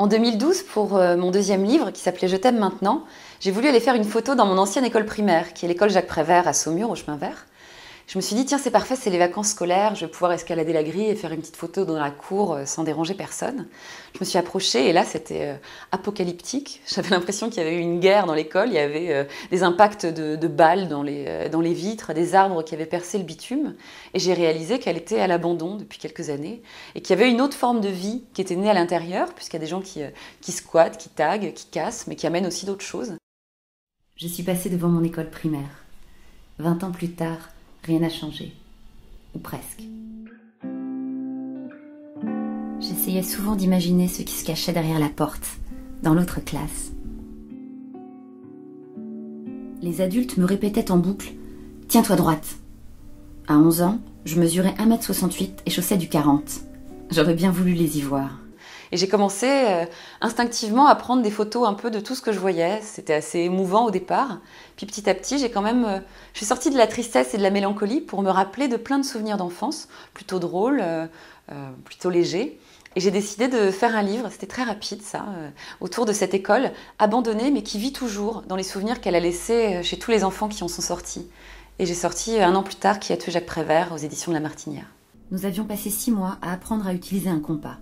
En 2012, pour mon deuxième livre, qui s'appelait « Je t'aime maintenant », j'ai voulu aller faire une photo dans mon ancienne école primaire, qui est l'école Jacques Prévert à Saumur, au chemin vert. Je me suis dit, tiens, c'est parfait, c'est les vacances scolaires, je vais pouvoir escalader la grille et faire une petite photo dans la cour sans déranger personne. Je me suis approchée et là, c'était apocalyptique. J'avais l'impression qu'il y avait eu une guerre dans l'école, il y avait des impacts de balles dans les vitres, des arbres qui avaient percé le bitume. Et j'ai réalisé qu'elle était à l'abandon depuis quelques années et qu'il y avait une autre forme de vie qui était née à l'intérieur, puisqu'il y a des gens qui squattent, qui taguent, qui cassent, mais qui amènent aussi d'autres choses. Je suis passée devant mon école primaire. 20 ans plus tard, rien n'a changé. Ou presque. J'essayais souvent d'imaginer ce qui se cachait derrière la porte, dans l'autre classe. Les adultes me répétaient en boucle « Tiens-toi droite !» À 11 ans, je mesurais 1,68 m et chaussais du 40. J'aurais bien voulu les y voir. Et j'ai commencé instinctivement à prendre des photos un peu de tout ce que je voyais. C'était assez émouvant au départ. Puis petit à petit, je suis sortie de la tristesse et de la mélancolie pour me rappeler de plein de souvenirs d'enfance, plutôt drôles, plutôt légers. Et j'ai décidé de faire un livre, c'était très rapide ça, autour de cette école abandonnée mais qui vit toujours dans les souvenirs qu'elle a laissés chez tous les enfants qui en sont sortis. Et j'ai sorti 1 an plus tard Qui a tué Jacques Prévert aux éditions de La Martinière. Nous avions passé 6 mois à apprendre à utiliser un compas.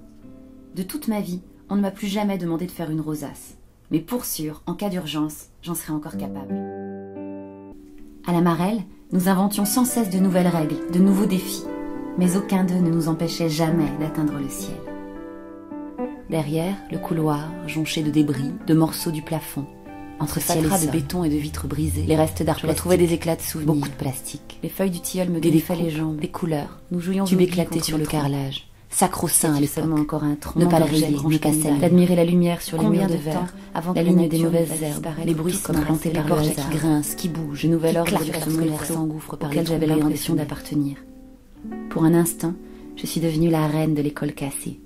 De toute ma vie, on ne m'a plus jamais demandé de faire une rosace. Mais pour sûr, en cas d'urgence, j'en serais encore capable. À la Marelle, nous inventions sans cesse de nouvelles règles, de nouveaux défis. Mais aucun d'eux ne nous empêchait jamais d'atteindre le ciel. Derrière, le couloir, jonché de débris, de morceaux du plafond. Entre fatras de béton et de vitres brisées, les restes d'art plastique, trouvais des éclats de souvenirs, beaucoup de plastique. Les feuilles du tilleul me griffaient les jambes, des couleurs. Nous jouions tubes éclatés sur le carrelage. Sacro-saint à l'époque, seulement encore un tronc, ne pas le rayer, ni casser, d'admirer la lumière sur les murs de verre, avant la ligne des mauvaises herbes, les bruissements plantés par le hasard, qui grincent, qui bougent, de nouvel ordre de ce monde s'engouffre par lequel j'avais l'impression d'appartenir. Pour un instant, je suis devenue la reine de l'école cassée.